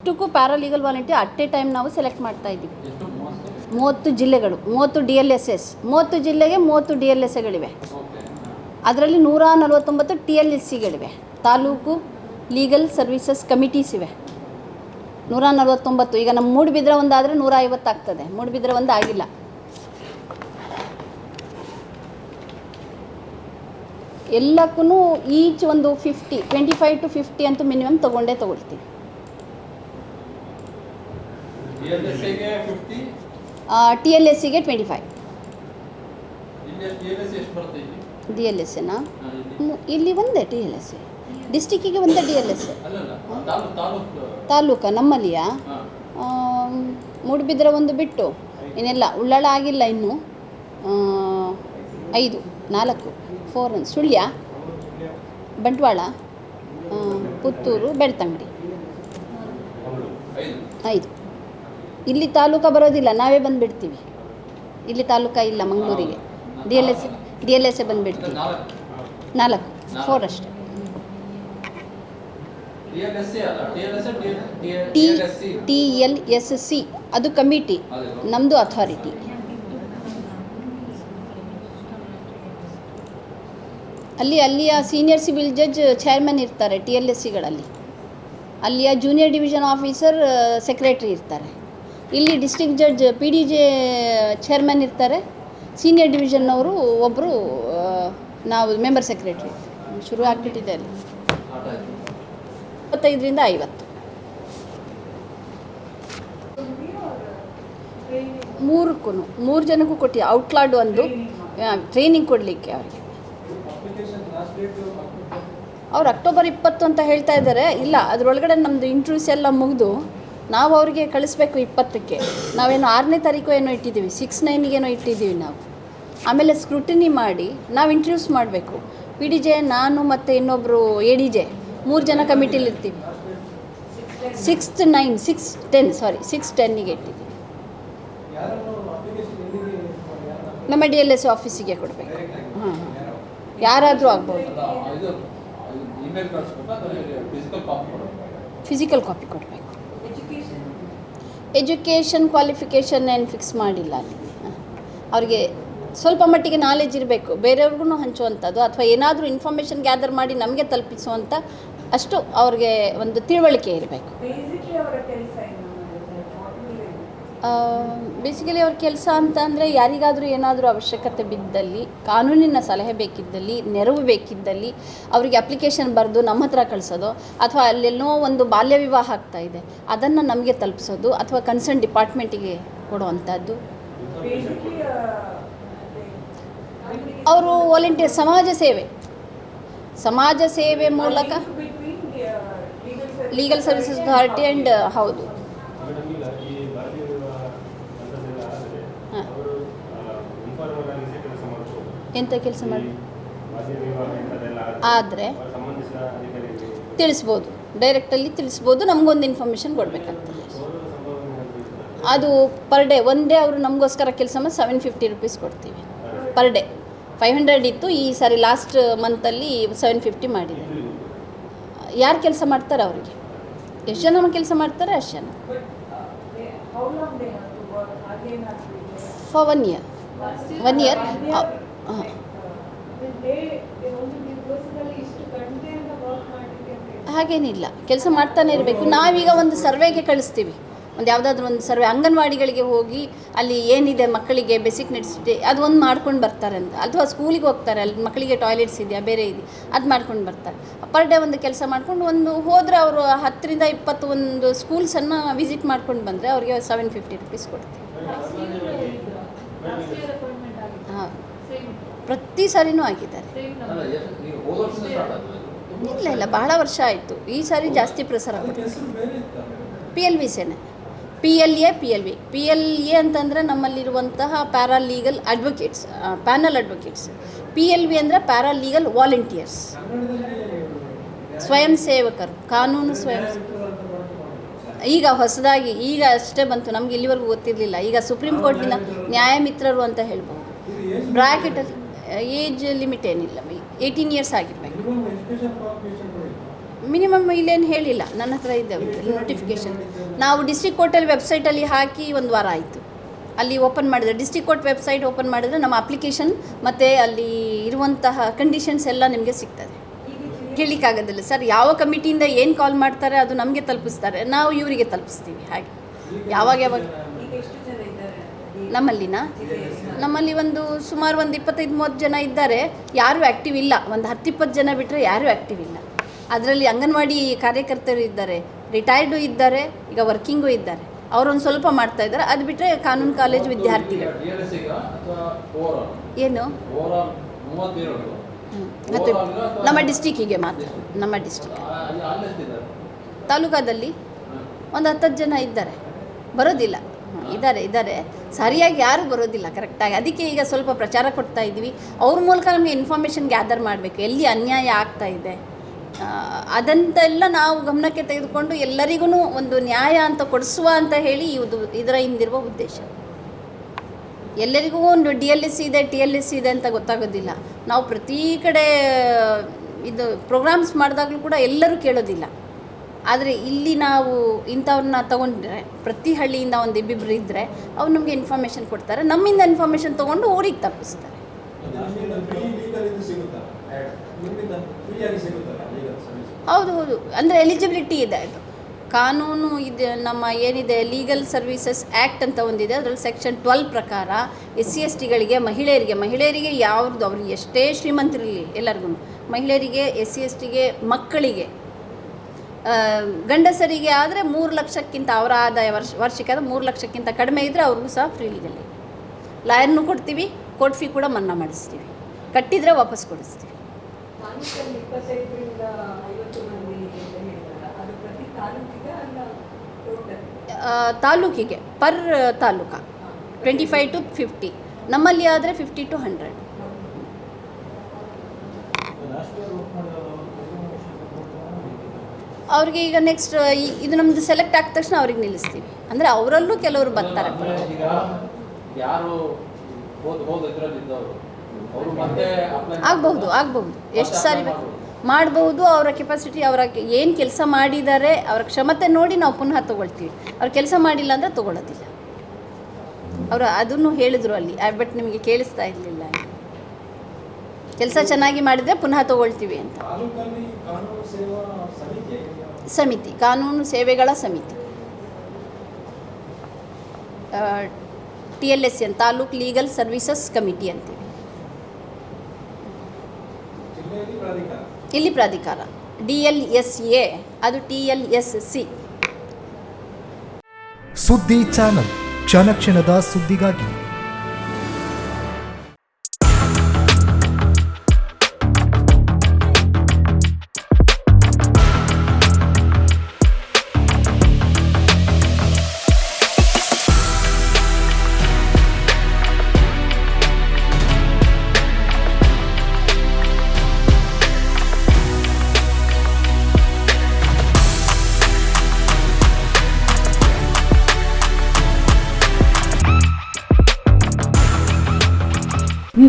ಇಷ್ಟಕ್ಕೂ paralegal volunteer at A time ನಾವು select ಮಾಡ್ತಾ ಇದ್ದೀವಿ. 30 ಜಿಲ್ಲೆಗಳು, 30 DLSS, 30 ಜಿಲ್ಲೆಗೆ 30 DLSಗಳಿವೆ. ಅದರಲ್ಲಿ 149 TLSCಗಳಿವೆ. ತಾಲೂಕು ಲೀಗಲ್ ಸರ್ವಿಸಸ್ ಕಮಿಟೀಸ್ ಇವೆ 149. ಈಗ ನಮ್ಮ ಮೂಡುಬಿದ್ರೆ ಒಂದಾದರೆ 150 ಆಗ್ತದೆ. ಮೂಡುಬಿದ್ರೆ ಒಂದು ಆಗಿಲ್ಲ. ಎಲ್ಲಕ್ಕೂ ಈಚ್ ಒಂದು 25 to 50 ಅಂತೂ ಮಿನಿಮಮ್ ತೊಗೊಳ್ತೀವಿ. TLSCಗೆ 25. DLSನ ಇಲ್ಲಿ ಒಂದೇ TLS, ಡಿಸ್ಟಿಕ್ಕಿಗೆ ಒಂದೇ DLS. ತಾಲೂಕಾ ನಮ್ಮಲ್ಲಿಯಾ? ಮೂಡುಬಿದ್ರೆ ಒಂದು ಬಿಟ್ಟು ಇನ್ನೆಲ್ಲ ಉಳ್ಳಾಳ ಆಗಿಲ್ಲ ಇನ್ನು. 5, 4, 4 ಸುಳ್ಯ, ಬಂಟ್ವಾಳ, ಪುತ್ತೂರು, ಬೆಳ್ತಂಗಡಿ 5. ಇಲ್ಲಿ ತಾಲೂಕು ಬರೋದಿಲ್ಲ, ನಾವೇ ಬಂದುಬಿಡ್ತೀವಿ. ಇಲ್ಲಿ ತಾಲೂಕು ಇಲ್ಲ ಮಂಗಳೂರಿಗೆ. DLS ಬಂದುಬಿಡ್ತೀವಿ. 4, 4 ಅಷ್ಟೇ. TLSC ಅದು ಕಮಿಟಿ, ನಮ್ಮದು ಅಥಾರಿಟಿ. ಅಲ್ಲಿಯ ಸೀನಿಯರ್ ಸಿವಿಲ್ ಜಡ್ಜ್ ಚೇರ್ಮನ್ ಇರ್ತಾರೆ TLSCಗಳಲ್ಲಿ. ಅಲ್ಲಿಯ ಜೂನಿಯರ್ ಡಿವಿಷನ್ ಆಫೀಸರ್ ಸೆಕ್ರೆಟ್ರಿ ಇರ್ತಾರೆ. ಇಲ್ಲಿ ಡಿಸ್ಟ್ರಿಕ್ಟ್ ಜಡ್ಜ್ PDJ ಚೇರ್ಮನ್ ಇರ್ತಾರೆ. ಸೀನಿಯರ್ ಡಿವಿಷನ್ನವರು ಒಬ್ಬರು, ನಾವು ಮೆಂಬರ್ ಸೆಕ್ರೆಟ್ರಿ. ಶುರು ಆಗಿಬಿಟ್ಟಿದೆ ಅಲ್ಲಿ. 25ರಿಂದ 50. 3 ಜನಕ್ಕೂ ಕೊಟ್ಟು ಔಟ್ಲಾಡ್ ಒಂದು ಟ್ರೈನಿಂಗ್ ಕೊಡಲಿಕ್ಕೆ ಅವರಿಗೆ. ಅವ್ರು ಅಕ್ಟೋಬರ್ 20 ಅಂತ ಹೇಳ್ತಾ ಇದ್ದಾರೆ. ಇಲ್ಲ, ಅದರೊಳಗಡೆ ನಮ್ಮದು ಇಂಟರ್ವ್ಯೂಸ್ ಎಲ್ಲ ಮುಗಿದು ನಾವು ಅವರಿಗೆ ಕಳಿಸ್ಬೇಕು 20ಕ್ಕೆ. ನಾವೇನೋ 6ನೇ ತಾರೀಕು ಏನೋ ಇಟ್ಟಿದ್ದೀವಿ, 6/9ಗೇನೋ ಇಟ್ಟಿದ್ದೀವಿ ನಾವು. ಆಮೇಲೆ ಸ್ಕ್ರೂಟಿನಿ ಮಾಡಿ ನಾವು ಇಂಟರ್ವ್ಯೂಸ್ ಮಾಡಬೇಕು. PDJ, ನಾನು ಮತ್ತು ಇನ್ನೊಬ್ಬರು ADJ 3 ಜನ ಕಮಿಟಿಲಿ ಇರ್ತೀವಿ. 6/10ಗೆ ಇಟ್ಟಿದ್ದೀವಿ. ನಮ್ಮ DLS ಆಫೀಸಿಗೆ ಕೊಡಬೇಕು. ಯಾರಾದರೂ ಆಗ್ಬೋದು. ಫಿಸಿಕಲ್ ಕಾಪಿ ಕೊಡಬೇಕು. ಎಜುಕೇಷನ್ ಕ್ವಾಲಿಫಿಕೇಷನ್ ಏನು ಫಿಕ್ಸ್ ಮಾಡಿಲ್ಲ ಅಲ್ಲಿ. ಅವ್ರಿಗೆ ಸ್ವಲ್ಪ ಮಟ್ಟಿಗೆ ನಾಲೆಜ್ ಇರಬೇಕು, ಬೇರೆಯವ್ರಿಗೂ ಹಂಚುವಂಥದ್ದು ಅಥವಾ ಏನಾದರೂ ಇನ್ಫಾರ್ಮೇಷನ್ ಗ್ಯಾದರ್ ಮಾಡಿ ನಮಗೆ ತಲುಪಿಸುವಂಥ ಅಷ್ಟು ಅವ್ರಿಗೆ ಒಂದು ತಿಳುವಳಿಕೆ ಇರಬೇಕು. ಬೇಸಿಕಲಿ ಅವ್ರ ಕೆಲಸ ಅಂತ ಅಂದರೆ ಯಾರಿಗಾದರೂ ಏನಾದರೂ ಅವಶ್ಯಕತೆ ಬಿದ್ದಲ್ಲಿ, ಕಾನೂನಿನ ಸಲಹೆ ಬೇಕಿದ್ದಲ್ಲಿ, ನೆರವು ಬೇಕಿದ್ದಲ್ಲಿ ಅವರಿಗೆ ಅಪ್ಲಿಕೇಶನ್ ಬರೆದು ನಮ್ಮ ಹತ್ರ ಕಳಿಸೋದು, ಅಥವಾ ಅಲ್ಲೆಲ್ಲೋ ಒಂದು ಬಾಲ್ಯ ವಿವಾಹ ಆಗ್ತಾ ಇದೆ ಅದನ್ನು ನಮಗೆ ತಲುಪಿಸೋದು, ಅಥವಾ ಕನ್ಸರ್ನ್ ಡಿಪಾರ್ಟ್ಮೆಂಟಿಗೆ ಕೊಡುವಂಥದ್ದು. ಅವರು ವಾಲಂಟಿಯರ್ ಸಮಾಜ ಸೇವೆ ಮೂಲಕ ಲೀಗಲ್ ಸರ್ವಿಸಸ್ ಅಥಾರಿಟಿ ಆ್ಯಂಡ್ ಹೌದು. ಎಂಥ ಕೆಲಸ ಮಾಡಿ ಆದರೆ ತಿಳಿಸ್ಬೋದು, ಡೈರೆಕ್ಟಲ್ಲಿ ತಿಳಿಸ್ಬೋದು. ನಮಗೊಂದು ಇನ್ಫಾರ್ಮೇಷನ್ ಕೊಡಬೇಕಾಗ್ತದೆ. ಅದು ಪರ್ ಡೇ ಒಂದೇ ಅವರು ನಮಗೋಸ್ಕರ ಕೆಲಸ ಮಾಡಿ 750 ರೂಪೀಸ್ ಕೊಡ್ತೀವಿ ಪರ್ ಡೇ. 500 ಇತ್ತು, ಈ ಸಾರಿ ಲಾಸ್ಟ್ ಮಂತಲ್ಲಿ 750 ಮಾಡಿದೆ. ಯಾರು ಕೆಲಸ ಮಾಡ್ತಾರೆ ಅವರಿಗೆ, ಎಷ್ಟು ಜನ ಕೆಲಸ ಮಾಡ್ತಾರೆ ಅಷ್ಟು ಜನ. For 1 year. 1 year. ಹಾಗೇನಿಲ್ಲ, ಕೆಲಸ ಮಾಡ್ತಾನೆ ಇರಬೇಕು. ನಾವೀಗ ಒಂದು ಸರ್ವೆಗೆ ಕಳಿಸ್ತೀವಿ, ಒಂದು ಯಾವುದಾದ್ರೂ ಒಂದು ಸರ್ವೆ ಅಂಗನವಾಡಿಗಳಿಗೆ ಹೋಗಿ ಅಲ್ಲಿ ಏನಿದೆ ಮಕ್ಕಳಿಗೆ ಬೇಸಿಕ್ ನೀಡ್ಸ್ ಅದು ಒಂದು ಮಾಡ್ಕೊಂಡು ಬರ್ತಾರೆ ಅಂತ, ಅಥವಾ ಸ್ಕೂಲಿಗೆ ಹೋಗ್ತಾರೆ, ಅಲ್ಲಿ ಮಕ್ಕಳಿಗೆ ಟಾಯ್ಲೆಟ್ಸ್ ಇದೆಯಾ ಬೇರೆ ಇದೆ ಅದು ಮಾಡ್ಕೊಂಡು ಬರ್ತಾರೆ. ಪರ್ ಡೇ ಒಂದು ಕೆಲಸ ಮಾಡ್ಕೊಂಡು ಒಂದು ಹೋದರೆ ಅವರು 10ರಿಂದ 20 ಒಂದು ಸ್ಕೂಲ್ಸನ್ನು ವಿಸಿಟ್ ಮಾಡ್ಕೊಂಡು ಬಂದರೆ ಅವರಿಗೆ 750 ರೂಪೀಸ್ ಕೊಡ್ತೀವಿ. ಹಾಂ, ಪ್ರತಿ ಸಾರಿನೂ ಆಗಿದ್ದಾರೆ. ಇಲ್ಲ ಬಹಳ ವರ್ಷ ಆಯಿತು. ಈ ಸಾರಿ ಜಾಸ್ತಿ ಪ್ರಸಾರ ಕೊಡ್ತೀವಿ. PLV ಸೇನೆ, PLA ಅಂತಂದರೆ ನಮ್ಮಲ್ಲಿರುವಂತಹ paralegal advocates, panel advocates. PLV ಅಂದರೆ ಪ್ಯಾರಾಲೀಗಲ್ ವಾಲಂಟಿಯರ್ಸ್, ಸ್ವಯಂ ಸೇವಕರು, ಕಾನೂನು ಸ್ವಯಂ. ಈಗ ಹೊಸದಾಗಿ ಈಗ ಅಷ್ಟೇ ಬಂತು, ನಮಗೆ ಇಲ್ಲಿವರೆಗೂ ಗೊತ್ತಿರಲಿಲ್ಲ. ಈಗ ಸುಪ್ರೀಂ ಕೋರ್ಟಿನ ನ್ಯಾಯಮಿತ್ರರು ಅಂತ ಹೇಳ್ಬೋದು. ಬ್ರ್ಯಾಕೆಟಲ್ಲಿ ಏಜ್ ಲಿಮಿಟ್ ಏನಿಲ್ಲ, 18 years ಆಗಿರಬೇಕು. ಮಿನಿಮಮ್ ಇಲ್ಲೇನು ಹೇಳಿಲ್ಲ, ನನ್ನ ಹತ್ರ ಇದೆ ನೋಟಿಫಿಕೇಷನ್. ನಾವು ಡಿಸ್ಟ್ರಿಕ್ಟ್ ಕೋರ್ಟಲ್ಲಿ ವೆಬ್ಸೈಟಲ್ಲಿ ಹಾಕಿ 1 ವಾರ ಆಯಿತು. ಅಲ್ಲಿ ಓಪನ್ ಮಾಡಿದ್ರೆ, ಡಿಸ್ಟ್ರಿಕ್ಟ್ ಕೋರ್ಟ್ ವೆಬ್ಸೈಟ್ ಓಪನ್ ಮಾಡಿದ್ರೆ ನಮ್ಮ ಅಪ್ಲಿಕೇಶನ್ ಮತ್ತು ಅಲ್ಲಿ ಇರುವಂತಹ ಕಂಡೀಷನ್ಸ್ ಎಲ್ಲ ನಿಮಗೆ ಸಿಗ್ತದೆ. ಕೇಳಲಿಕ್ಕಾಗೋದಿಲ್ಲ ಸರ್. ಯಾವ ಕಮಿಟಿಯಿಂದ ಏನು ಕಾಲ್ ಮಾಡ್ತಾರೆ ಅದು ನಮಗೆ ತಲುಪಿಸ್ತಾರೆ, ನಾವು ಇವರಿಗೆ ತಲುಪಿಸ್ತೀವಿ. ಹಾಗೆ ಯಾವಾಗ ನಮ್ಮಲ್ಲಿ ಸುಮಾರು 25-30 ಜನ ಇದ್ದಾರೆ. ಯಾರೂ ಆ್ಯಕ್ಟಿವ್ ಇಲ್ಲ. 10-20 ಜನ ಬಿಟ್ಟರೆ ಯಾರೂ ಆ್ಯಕ್ಟಿವ್ ಇಲ್ಲ. ಅದರಲ್ಲಿ ಅಂಗನವಾಡಿ ಕಾರ್ಯಕರ್ತರು ಇದ್ದಾರೆ, ರಿಟೈರ್ಡು ಇದ್ದಾರೆ, ಈಗ ವರ್ಕಿಂಗು ಇದ್ದಾರೆ. ಅವರೊಂದು ಸ್ವಲ್ಪ ಮಾಡ್ತಾ ಇದ್ದಾರೆ. ಅದು ಬಿಟ್ಟರೆ ಕಾನೂನು ಕಾಲೇಜು ವಿದ್ಯಾರ್ಥಿಗಳು. ಏನು ಮತ್ತು ನಮ್ಮ ಡಿಸ್ಟಿಕ್ಕಿಗೆ ಮಾತ್ರ, ನಮ್ಮ ಡಿಸ್ಟಿಕ್ ತಾಲೂಕಾದಲ್ಲಿ 10 ಜನ ಇದ್ದಾರೆ. ಬರೋದಿಲ್ಲ, ಇದ್ದಾರೆ ಸರಿಯಾಗಿ ಯಾರೂ ಬರೋದಿಲ್ಲ ಕರೆಕ್ಟಾಗಿ. ಅದಕ್ಕೆ ಈಗ ಸ್ವಲ್ಪ ಪ್ರಚಾರ ಕೊಡ್ತಾ ಇದ್ದೀವಿ. ಅವ್ರ ಮೂಲಕ ನಮಗೆ ಇನ್ಫಾರ್ಮೇಷನ್ ಗ್ಯಾದರ್ ಮಾಡಬೇಕು, ಎಲ್ಲಿ ಅನ್ಯಾಯ ಆಗ್ತಾ ಇದೆ ಅದಂತೆಲ್ಲ ನಾವು ಗಮನಕ್ಕೆ ತೆಗೆದುಕೊಂಡು ಎಲ್ಲರಿಗೂ ಒಂದು ನ್ಯಾಯ ಅಂತ ಕೊಡಿಸುವ ಅಂತ ಹೇಳಿ ಇದರ ಹಿಂದಿರುವ ಉದ್ದೇಶ. ಎಲ್ಲರಿಗೂ ಒಂದು DLS ಇದೆ, TLS ಇದೆ ಅಂತ ಗೊತ್ತಾಗೋದಿಲ್ಲ. ನಾವು ಪ್ರತಿ ಕಡೆ ಇದು ಪ್ರೋಗ್ರಾಮ್ಸ್ ಮಾಡಿದಾಗಲೂ ಕೂಡ ಎಲ್ಲರೂ ಕೇಳೋದಿಲ್ಲ. ಆದರೆ ಇಲ್ಲಿ ನಾವು ಇಂಥವ್ರನ್ನ ತೊಗೊಂಡ್ರೆ, ಪ್ರತಿ ಹಳ್ಳಿಯಿಂದ ಒಂದು ಇಬ್ಬಿಬ್ಬರು ಇದ್ದರೆ ಅವ್ರು ನಮಗೆ ಇನ್ಫಾರ್ಮೇಷನ್ ಕೊಡ್ತಾರೆ. ನಮ್ಮಿಂದ ಇನ್ಫಾರ್ಮೇಷನ್ ತೊಗೊಂಡು ಊರಿಗೆ ತಪ್ಪಿಸ್ತಾರೆ. ಹೌದು, ಅಂದರೆ ಎಲಿಜಿಬಿಲಿಟಿ ಇದೆ. ಅದು ಕಾನೂನು ಇದೆ. ನಮ್ಮ ಏನಿದೆ ಲೀಗಲ್ ಸರ್ವೀಸಸ್ ಆ್ಯಕ್ಟ್ ಅಂತ ಒಂದಿದೆ, ಅದರಲ್ಲಿ ಸೆಕ್ಷನ್ 12 ಪ್ರಕಾರ SC/STಗಳಿಗೆ, ಮಹಿಳೆಯರಿಗೆ ಯಾವ್ದು ಅವ್ರಿಗೆ ಎಷ್ಟೇ ಶ್ರೀಮಂತರಿರಲಿ ಎಲ್ಲರಿಗೂ, ಮಹಿಳೆಯರಿಗೆ, SC/STಗೆ, ಮಕ್ಕಳಿಗೆ, ಗಂಡಸರಿಗೆ ಆದರೆ 3 ಲಕ್ಷಕ್ಕಿಂತ ಅವರ ಆದಾಯ ವಾರ್ಷಿಕ 3 ಲಕ್ಷಕ್ಕಿಂತ ಕಡಿಮೆ ಇದ್ದರೆ ಅವ್ರಿಗೂ ಸಹ ಫ್ರೀ ಲೀಗಲಿ ಲಾಯರ್ನೂ ಕೊಡ್ತೀವಿ, ಕೋರ್ಟ್ ಫೀ ಕೂಡ ಮನ್ನಾ ಮಾಡಿಸ್ತೀವಿ, ಕಟ್ಟಿದರೆ ವಾಪಸ್ ಕೊಡಿಸ್ತೀವಿ. ತಾಲೂಕಿಗೆ ಪರ್ ತಾಲೂಕ 25 to 50, ನಮ್ಮಲ್ಲಿ ಆದರೆ 50 to 100. ಅವ್ರಿಗೆ ಈಗ ನೆಕ್ಸ್ಟ್ ಇದು ನಮ್ಮದು ಸೆಲೆಕ್ಟ್ ಆಗಿದ ತಕ್ಷಣ ಅವ್ರಿಗೆ ನಿಲ್ಲಿಸ್ತೀವಿ. ಅಂದರೆ ಅವರಲ್ಲೂ ಕೆಲವರು ಬರ್ತಾರೆ. ಆಗ್ಬಹುದು ಎಷ್ಟು ಸಾರಿ ಮಾಡಬಹುದು. ಅವರ ಕೆಪಾಸಿಟಿ, ಅವರ ಏನು ಕೆಲಸ ಮಾಡಿದ್ದಾರೆ, ಅವರ ಕ್ಷಮತೆ ನೋಡಿ ನಾವು ಪುನಃ ತೊಗೊಳ್ತೀವಿ. ಅವ್ರು ಕೆಲಸ ಮಾಡಿಲ್ಲ ಅಂದರೆ ತೊಗೊಳ್ಳೋದಿಲ್ಲ. ಅವರು ಅದನ್ನು ಹೇಳಿದರು ಅಲ್ಲಿ, ಬಟ್ ನಿಮಗೆ ಕೇಳಿಸ್ತಾ ಇರಲಿಲ್ಲ. ಕೆಲಸ ಚೆನ್ನಾಗಿ ಮಾಡಿದರೆ ಪುನಃ ತೊಗೊಳ್ತೀವಿ ಅಂತ. ಸಮಿತಿ, ಕಾನೂನು ಸೇವೆಗಳ ಸಮಿತಿ, TLS ಅಂತ, ತಾಲೂಕ್ ಲೀಗಲ್ ಸರ್ವಿಸಸ್ ಕಮಿಟಿ ಅಂತೀವಿ. ಇಲ್ಲಿ ಪ್ರಾಧಿಕಾರ DLSA, ಅದು TLSC. ಸುದ್ದಿ ಚಾನಲ್, ಕ್ಷಣ ಕ್ಷಣದ ಸುದ್ದಿಗಾಗಿ.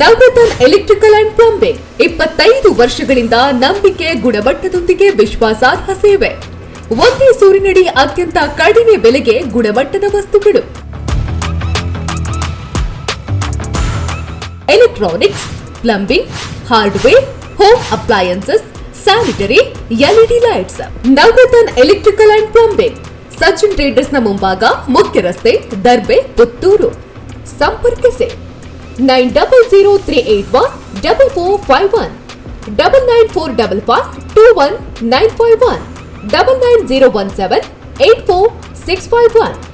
ನವರತ್ನ ಎಲೆಕ್ಟ್ರಿಕಲ್ ಅಂಡ್ ಪ್ಲಂಬಿಂಗ್ 25 ವರ್ಷಗಳಿಂದ ನಂಬಿಕೆ, ಗುಣಮಟ್ಟದೊಂದಿಗೆ ವಿಶ್ವಾಸಾರ್ಹ ಸೇವೆ. ಒಂದೇ ಸೂರಿನಡಿ ಅತ್ಯಂತ ಕಡಿಮೆ ಬೆಲೆಗೆ ಗುಣಮಟ್ಟದ ವಸ್ತುಗಳು. Electronics, plumbing, hardware, home appliances, sanitary, LED lights. Navratna electrical and plumbing, Sachin traders ನ ಮುಂಭಾಗ, ಮುಖ್ಯ ರಸ್ತೆ, ದರ್ಬೆ, ಪುತ್ತೂರು. ಸಂಪರ್ಕಿಸಿ 9003814451 994552191 990178461.